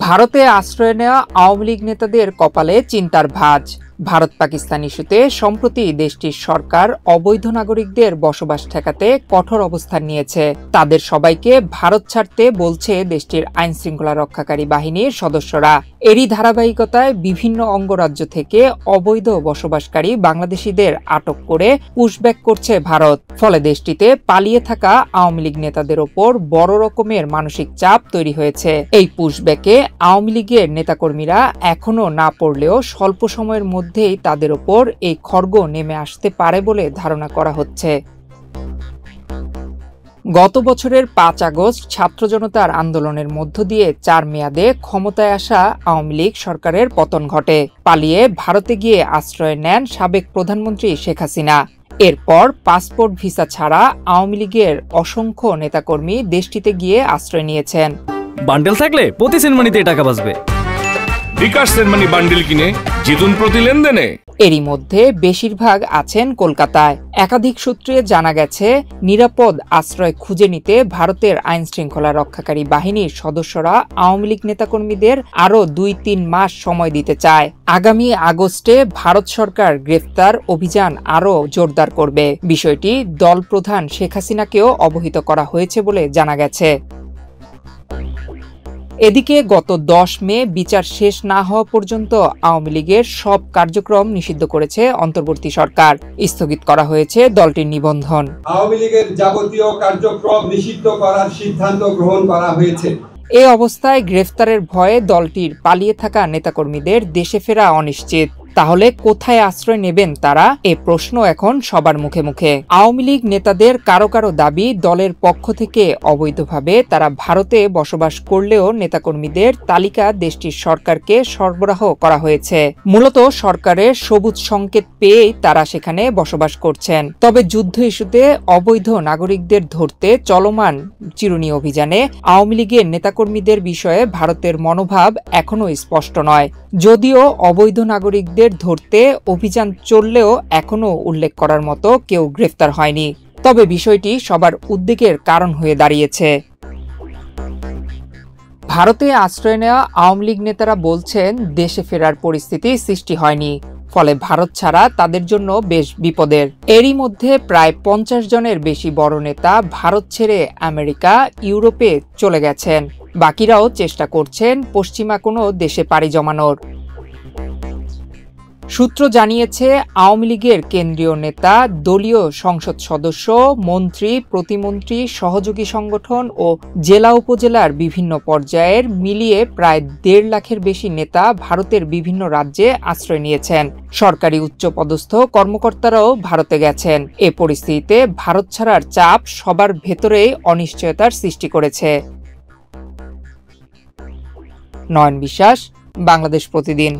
ভারতে আশ্রয় নেওয়া আওয়ামী লীগ নেতাদের কপালে চিন্তার ভাঁজ। ভারত পাকিস্তান ইস্যুতে সম্প্রতি দেশটির সরকার অবৈধ নাগরিকদের বসবাস ঠেকাতে কঠোর অবস্থান নিয়েছে। তাদের সবাইকে ভারত ছাড়তে বলছে দেশটির আইন শৃঙ্খলা রক্ষাকারী বাহিনীর সদস্যরা। এরই ধারাবাহিকতায় বিভিন্ন অঙ্গরাজ্য থেকে অবৈধ বসবাসকারী বাংলাদেশিদের আটক করে পুশব্যাক করছে ভারত। ফলে দেশটিতে পালিয়ে থাকা আওয়ামী লীগ নেতাদের ওপর বড় রকমের মানসিক চাপ তৈরি হয়েছে। এই পুশব্যাকে আওয়ামী লীগের নেতাকর্মীরা এখনো না পড়লেও স্বল্প সময়ের মধ্যেই তাদের ওপর এই খড়গ নেমে আসতে পারে বলে ধারণা করা হচ্ছে। গত বছরের ৫ আগস্ট ছাত্র জনতার আন্দোলনের মধ্য দিয়ে ৪ মেয়াদে ক্ষমতায় আসা আওয়ামী লীগ সরকারের পতন ঘটে। পালিয়ে ভারতে গিয়ে আশ্রয় নেন সাবেক প্রধানমন্ত্রী শেখ হাসিনা। এরপর পাসপোর্ট ভিসা ছাড়া আওয়ামী লীগের অসংখ্য নেতাকর্মী দেশটিতে গিয়ে আশ্রয় নিয়েছেন। বান্ডেল থাকলে প্রতি সেনমানিতে টাকা বাঁচবে। বিকাশ সেনমানি বান্ডেল কিনে জিতুন প্রতি লেনদেনে। এরই মধ্যে বেশিরভাগ আছেন কলকাতায়। একাধিক সূত্রে জানা গেছে, নিরাপদ আশ্রয় খুঁজে নিতে ভারতের আইন শৃঙ্খলা রক্ষাকারী বাহিনীর সদস্যরা আওয়ামী লীগ নেতাকর্মীদের আরও ২-৩ মাস সময় দিতে চায়। আগামী আগস্টে ভারত সরকার গ্রেফতার অভিযান আরও জোরদার করবে। বিষয়টি দল প্রধান শেখ হাসিনাকেও অবহিত করা হয়েছে বলে জানা গেছে। এদিকে গত ১০ মে বিচার শেষ না হওয়া পর্যন্ত আওয়ামী লীগের সব কার্যক্রম নিষিদ্ধ করেছে অন্তর্বর্তী সরকার। স্থগিত করা হয়েছে দলটির নিবন্ধন। আওয়ামী লীগের যাবতীয় কার্যক্রম নিষিদ্ধ করার সিদ্ধান্ত গ্রহণ করা হয়েছে। এ অবস্থায় গ্রেফতারের ভয়ে দলটির পালিয়ে থাকা নেতাকর্মীদের দেশে ফেরা অনিশ্চিত। তাহলে কোথায় আশ্রয় নেবেন তারা? এ প্রশ্ন এখন সবার মুখে মুখে। আওয়ামী লীগ নেতাদের কারো কারো দাবি, দলের পক্ষ থেকে অবৈধভাবে তারা ভারতে বসবাস করলেও নেতাকর্মীদের তালিকা দেশটির সরকারকে সরবরাহ করা হয়েছে। মূলত সরকারের সবুজ সংকেত পেয়েই তারা সেখানে বসবাস করছেন। তবে যুদ্ধ ইস্যুতে অবৈধ নাগরিকদের ধরতে চলমান চিরুনি অভিযানে আওয়ামী লীগের নেতাকর্মীদের বিষয়ে ভারতের মনোভাব এখনো স্পষ্ট নয়। যদিও অবৈধ নাগরিকদের ধরতে অভিযান চললেও এখনো উল্লেখ করার মতো কেউ গ্রেফতার হয়নি। তবে বিষয়টি সবার উদ্বেগের কারণ হয়ে দাঁড়িয়েছে। ভারতে আশ্রয় নেওয়া আওয়ামী লীগ নেতারা বলছেন, দেশে ফেরার পরিস্থিতি সৃষ্টি হয়নি, ফলে ভারত ছাড়া তাদের জন্য বেশ বিপদের। এরই মধ্যে প্রায় ৫০ জনের বেশি বড় নেতা ভারত ছেড়ে আমেরিকা, ইউরোপে চলে গেছেন। বাকিরাও চেষ্টা করছেন পশ্চিমা কোনো দেশে পাড়ি জমানোর। সূত্র জানিয়েছে, আওয়ামী লীগের কেন্দ্রীয় নেতা, দলীয় সংসদ সদস্য, মন্ত্রী, প্রতিমন্ত্রী, সহযোগী সংগঠন ও জেলা উপজেলার বিভিন্ন পর্যায়ের মিলিয়ে প্রায় ১.৫ লাখের বেশি নেতা ভারতের বিভিন্ন রাজ্যে আশ্রয় নিয়েছেন। সরকারি উচ্চপদস্থ কর্মকর্তারাও ভারতে গেছেন। এ পরিস্থিতিতে ভারত ছাড়ার চাপ সবার ভেতরেই অনিশ্চয়তার সৃষ্টি করেছে। নয়ন বিশ্বাস, বাংলাদেশ প্রতিদিন।